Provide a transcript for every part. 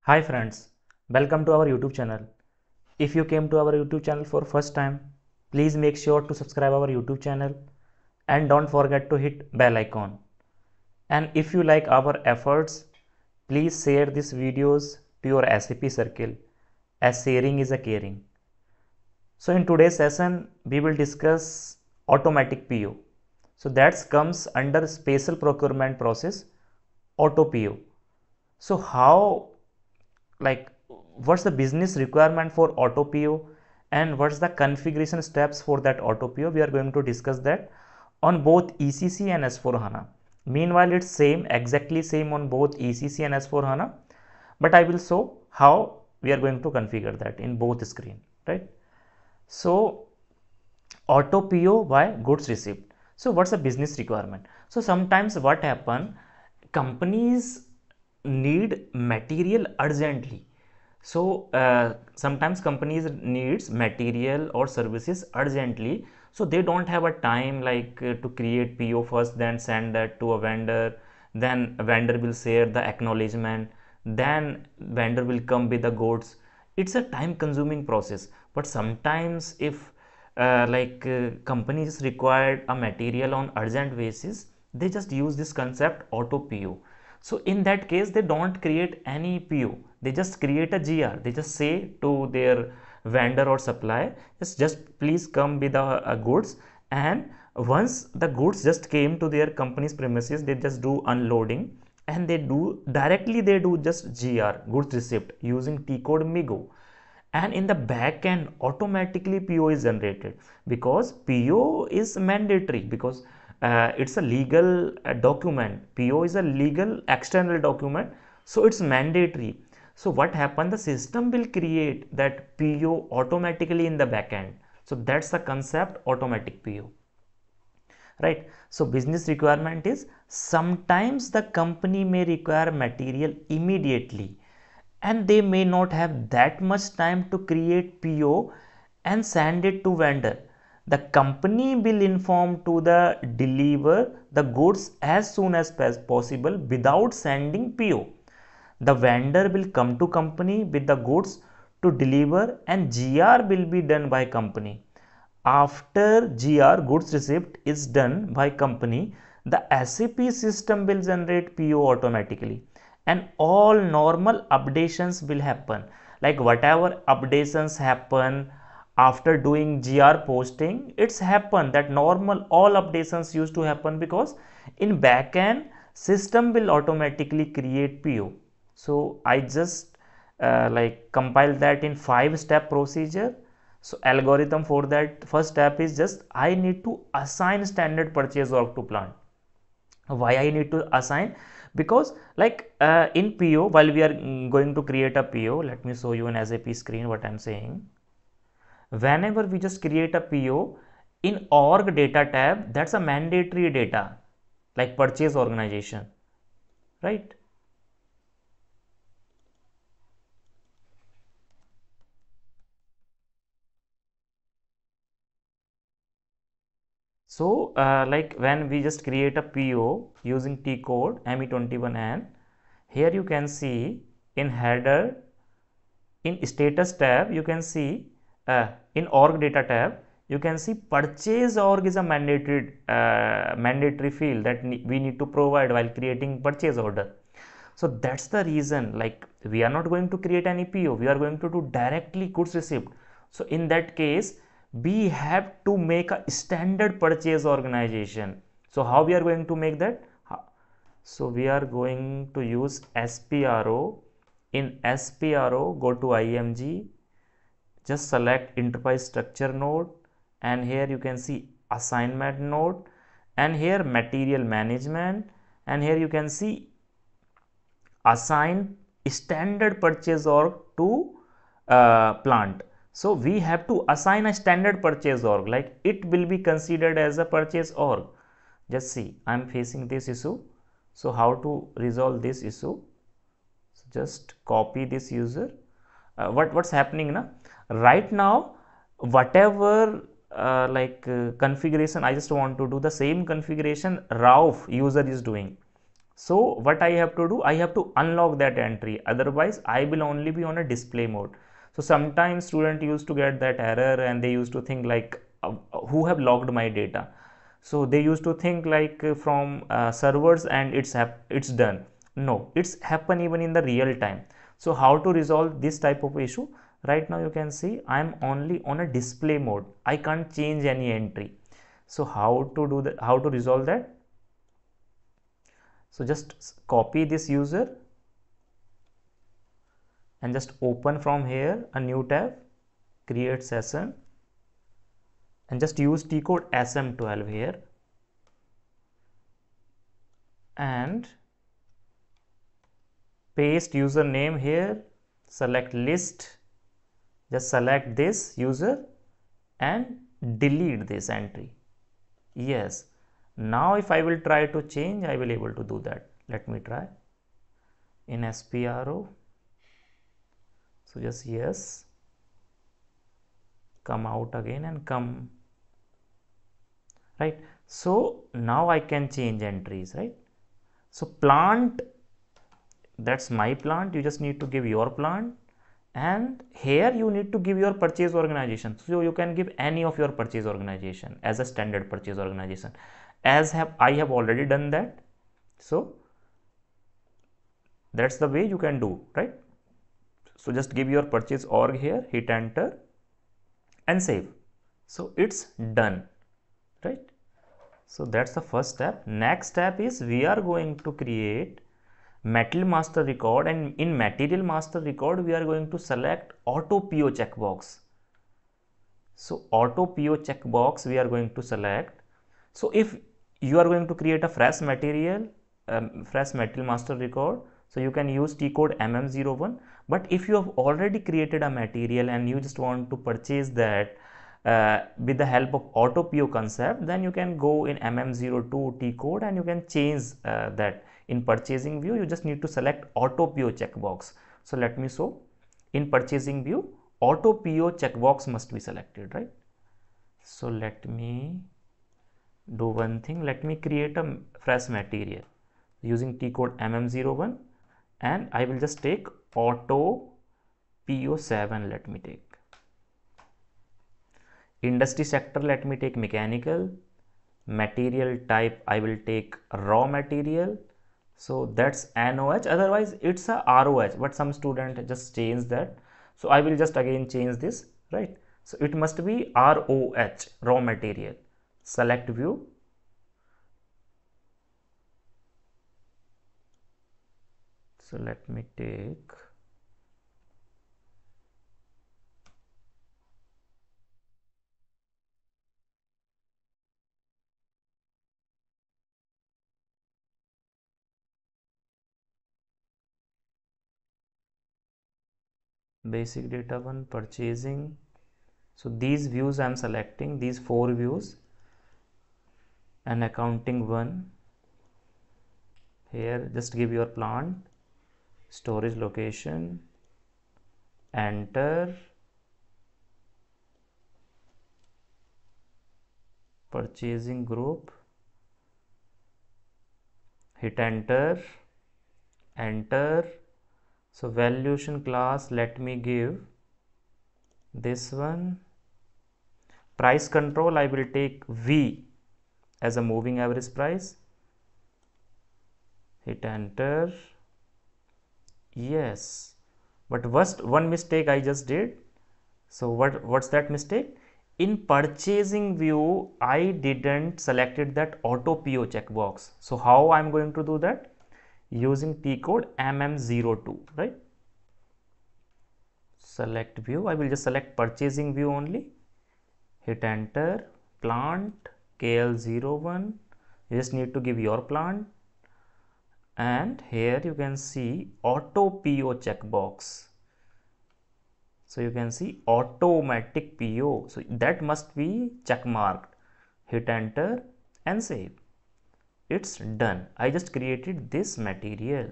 Hi friends, welcome to our YouTube channel. If you came to our YouTube channel for first time, please make sure to subscribe our YouTube channel and don't forget to hit bell icon. And if you like our efforts, please share these videos to your SAP circle as sharing is a caring. So in today's session, we will discuss automatic PO. So that comes under special procurement process, auto PO. So what's the business requirement for auto PO and what's the configuration steps for that auto PO? We are going to discuss that on both ECC and S4HANA. Meanwhile, it's exactly same on both ECC and S4HANA, but I will show how we are going to configure that in both screen, right? So auto PO by goods received. So what's the business requirement? So sometimes what happen, companies need material urgently. So sometimes companies needs material or services urgently, so they don't have a time to create PO first, then send that to a vendor, then a vendor will share the acknowledgement, then vendor will come with the goods. It's a time consuming process. But sometimes if companies required a material on urgent basis, they just use this concept auto PO. So in that case, they don't create any PO, they just create a GR. They just say to their vendor or supplier, just please come with the goods, and once the goods just came to their company's premises, they just do unloading, and they do just GR, goods receipt, using T code MIGO. And in the back end, automatically PO is generated, because PO is mandatory, because it's a legal document. PO is a legal external document, so it's mandatory. So what happened, the system will create that PO automatically in the back end. So that's the concept automatic PO, right? So business requirement is, sometimes the company may require material immediately and they may not have that much time to create PO and send it to vendor. The company will inform to the deliver the goods as soon as possible without sending PO. The vendor will come to company with the goods to deliver, and GR will be done by company. After GR, goods receipt, is done by company, the SAP system will generate PO automatically, and all normal updations will happen. Like whatever updations happen after doing GR posting, it's happen that normal all updations used to happen, because in backend system will automatically create PO. So I just compile that in 5-step procedure. So algorithm for that, first step is just I need to assign standard purchase org to plant. Why I need to assign? Because in PO, while we are going to create a PO, let me show you an SAP screen what I'm saying. Whenever we just create a PO in org data tab, that's a mandatory data like purchase organization, right? So when we just create a PO using T code ME21N, here you can see in header, in status tab, you can see in org data tab, you can see purchase org is a mandatory field that we need to provide while creating purchase order. So that's the reason, we are not going to create any PO, we are going to do directly goods received. So in that case, we have to make a standard purchase organization. So how we are going to make that? So we are going to use SPRO. In SPRO, go to IMG, just select enterprise structure node, and here you can see assignment node, and here material management, and here you can see assign standard purchase org to plant. So we have to assign a standard purchase org, like it will be considered as a purchase org. Just see, I'm facing this issue. So how to resolve this issue? So just copy this user. What's happening now? Right now, whatever configuration I just want to do, the same configuration Rauf user is doing. So what I have to do, I have to unlock that entry, otherwise I will only be on a display mode. So sometimes student used to get that error and they used to think like who have logged my data. So they used to think like from servers and it's done. No, it's happen even in the real time. So how to resolve this type of issue? Right now you can see I am only on a display mode, I can't change any entry. So how to do that, how to resolve that? So just copy this user and just open from here a new tab, create session, and just use T code SM12 here and paste username here, select list, just select this user and delete this entry. Yes, now if I will try to change, I will able to do that. Let me try in SPRO. So just yes, come out again and come, right? So now I can change entries, right? So plant, that's my plant, you just need to give your plant, and here you need to give your purchase organization. So you can give any of your purchase organization as a standard purchase organization, as I have already done that. So that's the way you can do, right? So just give your purchase org here, hit enter and save. So it's done, right? So that's the first step. Next step is we are going to create material master record, and in material master record we are going to select auto PO checkbox. So auto PO checkbox we are going to select. So if you are going to create a fresh material, fresh material master record, so you can use T code MM01. But if you have already created a material and you just want to purchase that with the help of auto PO concept, then you can go in MM02 T code and you can change that. In purchasing view, you just need to select auto PO checkbox. So let me show. In purchasing view, auto PO checkbox must be selected, right? So let me do one thing. Let me create a fresh material using T code MM01 and I will just take auto PO7. Let me take industry sector, let me take mechanical. Material type I will take raw material. So that's NOH, otherwise it's a ROH, but some student just change that. So I will just again change this, right? So it must be ROH, raw material. Select view. So let me take basic data one, purchasing. So these views I am selecting, these 4 views, and accounting one. Here just give your plant, storage location, enter, purchasing group, hit enter, enter. So valuation class, let me give this one. Price control, I will take V as a moving average price. Hit enter. Yes, but one mistake I just did. So what's that mistake? In purchasing view, I didn't selected that auto PO checkbox. So how I'm going to do that? Using T code MM02, right? Select view, I will just select purchasing view only. Hit enter, plant KL01. You just need to give your plant. And here you can see auto PO checkbox. So you can see automatic PO. So that must be check marked. Hit enter and save. It's done. I just created this material,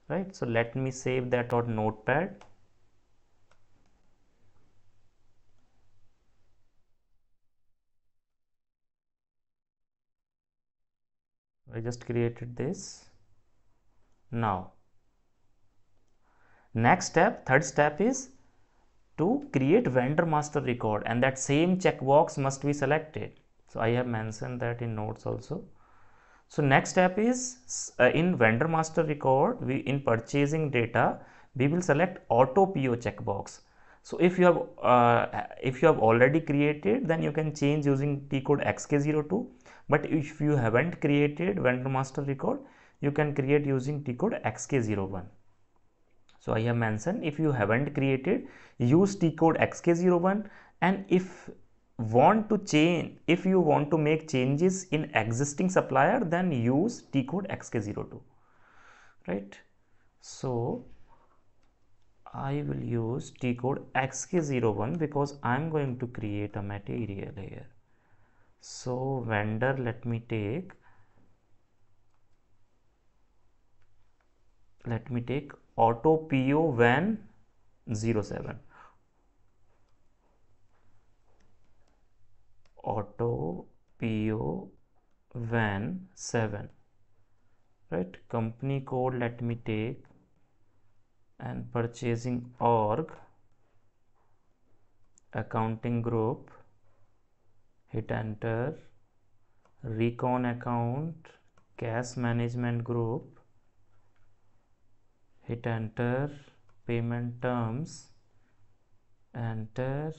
right? So let me save that on notepad. I just created this. Now next step, third step is to create vendor master record, and that same checkbox must be selected. So I have mentioned that in notes also. So next step is in vendor master record, we in purchasing data, we will select auto PO checkbox. So if you have already created, then you can change using T code XK02. But if you haven't created vendor master record, you can create using T code XK01. So I have mentioned, if you haven't created, use T code XK01, and if you want to make changes in existing supplier, then use T code XK02, right? So I will use T code XK01 because I'm going to create a material here. So vendor, let me take auto PO when 07. Auto PO when 7, right? Company code, let me take, and purchasing org, accounting group, hit enter, recon account, cash management group, hit enter, payment terms, enter.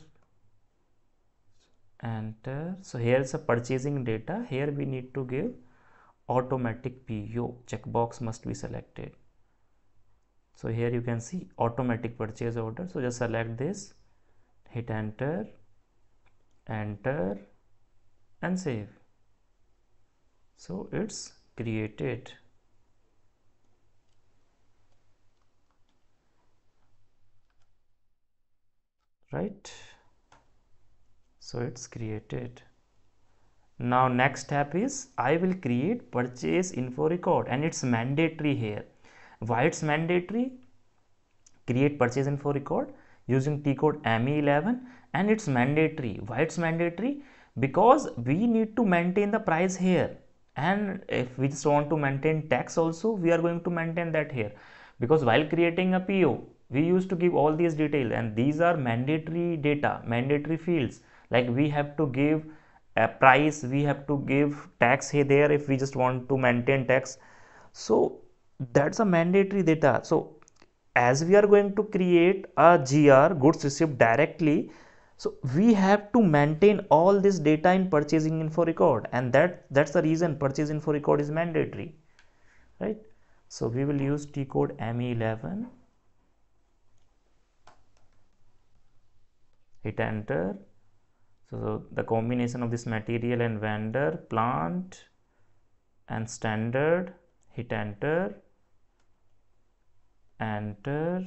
So here is a purchasing data. Here we need to give automatic PO checkbox must be selected. So here you can see automatic purchase order. So just select this, hit enter, enter, and save. So it's created. Right? So it's created. Now next step is I will create purchase info record, and it's mandatory here. Why it's mandatory? Create purchase info record using T code ME11, and it's mandatory. Why it's mandatory? Because we need to maintain the price here, and if we just want to maintain tax also, we are going to maintain that here, because while creating a PO, we used to give all these details, and these are mandatory data, mandatory fields. Like we have to give a price, we have to give tax here there if we just want to maintain tax. So that's a mandatory data. So as we are going to create a GR, goods received directly, so we have to maintain all this data in purchasing info record, and that's the reason purchase info record is mandatory, right? So we will use T code ME11, hit enter. So the combination of this material and vendor, plant and standard, hit enter, enter,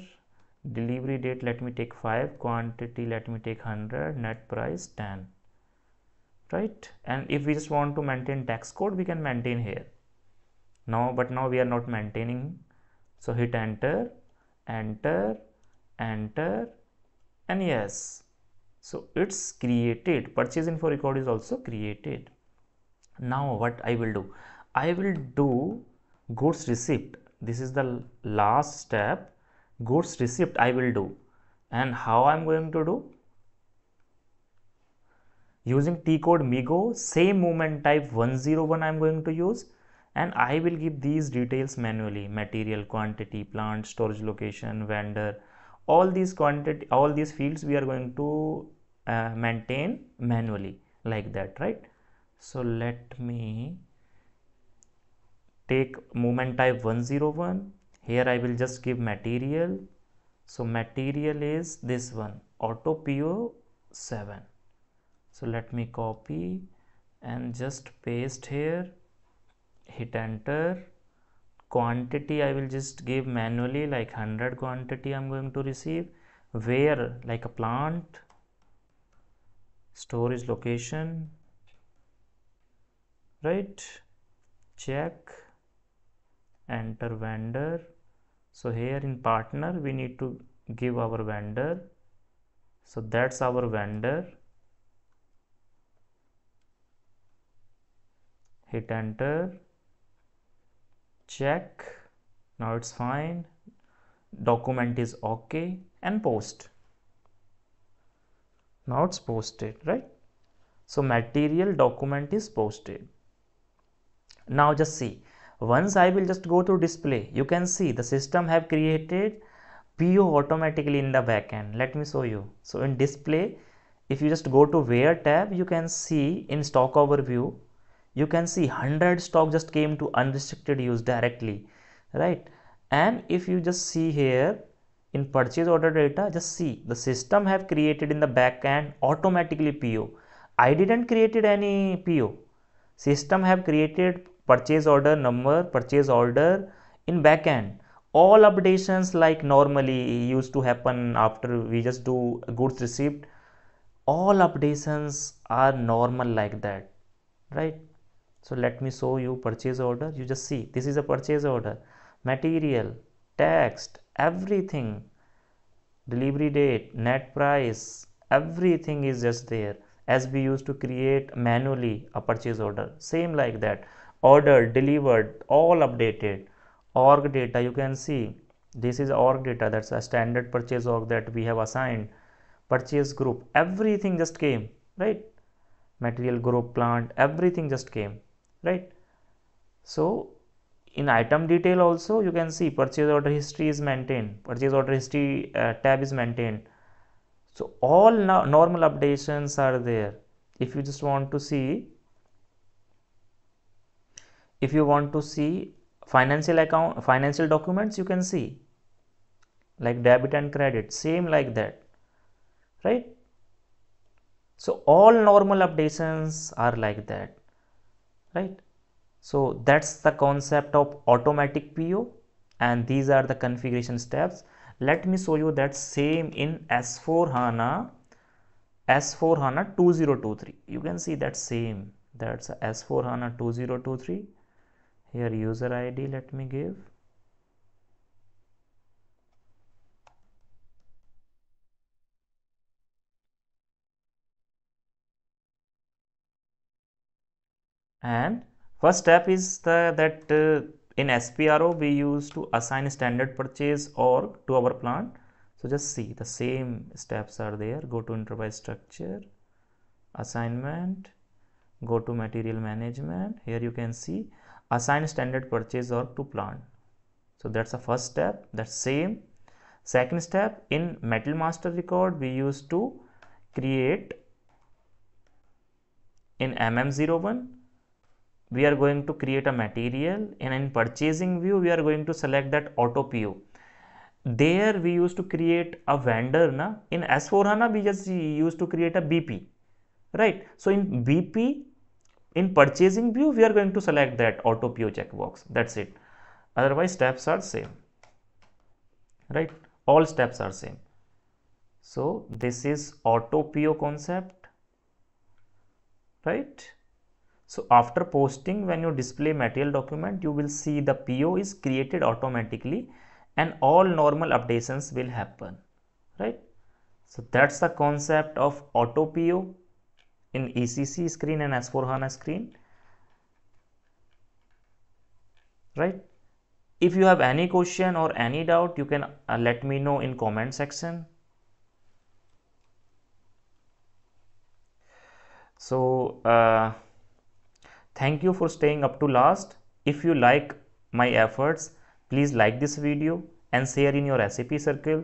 delivery date let me take 5, quantity let me take 100, net price 10, right? And if we just want to maintain tax code, we can maintain here now, but now we are not maintaining. So hit enter, enter, enter, and yes, so it's created. Purchase info record is also created. Now what I will do, I will do goods receipt. This is the last step. Goods receipt I will do, and how I'm going to do, using T code Migo, same movement type 101 I'm going to use, and I will give these details manually: material, quantity, plant, storage location, vendor, all these quantity, all these fields we are going to maintain manually, like that, right? So let me take movement type 101. Here I will just give material. So material is this one, auto PO 7. So let me copy and just paste here, hit enter. Quantity I will just give manually, like 100 quantity I'm going to receive. Where, like a plant, storage location, right? Check, enter vendor. So here in partner we need to give our vendor. So that's our vendor, hit enter, check. Now it's fine. Document is okay, and post. Now it's posted, right? So material document is posted. Now just see, once I will just go to display, you can see the system have created PO automatically in the backend. Let me show you. So in display, if you just go to where tab, you can see in stock overview, you can see 100 stock just came to unrestricted use directly, right? And if you just see here in purchase order data, just see the system have created in the backend automatically PO. I didn't created any PO. System have created purchase order number, purchase order in backend. All updations like normally used to happen after we just do goods received, all updations are normal like that, right? So let me show you purchase order. You just see this is a purchase order, material, text, everything, delivery date, net price, everything is just there as we used to create manually a purchase order. Same like that, order, delivered, all updated. Org data, you can see this is org data, that's a standard purchase org that we have assigned. Purchase group, everything just came, right? Material group, plant, everything just came, right? So in item detail also you can see purchase order history is maintained, purchase order history tab is maintained. So all normal updations are there. If you just want to see, if you want to see financial account, financial documents, you can see like debit and credit, same like that, right? So all normal updations are like that, right? So that's the concept of automatic PO, and these are the configuration steps. Let me show you that same in S4 HANA, S4 HANA 2023. You can see that same, that's a S4 HANA 2023. Here user ID, let me give. And first step is in SPRO we used to assign standard purchase org to our plant. So just see the same steps are there. Go to enterprise structure, assignment, go to material management. Here you can see assign standard purchase org to plant. So that's the first step, that's same. Second step, in metal master record we used to create in MM01, we are going to create a material, and in purchasing view we are going to select that auto PO. There we used to create a vendor na. In S4 HANA we just used to create a BP, right? So in BP, in purchasing view we are going to select that auto PO checkbox, that's it. Otherwise steps are same, right? All steps are same. So this is auto PO concept, right? So after posting, when you display material document, you will see the PO is created automatically and all normal updations will happen, right? So that's the concept of auto PO in ECC screen and S4 HANA screen, right? If you have any question or any doubt, you can let me know in comment section. So thank you for staying up to last. If you like my efforts, please like this video and share in your SAP circle.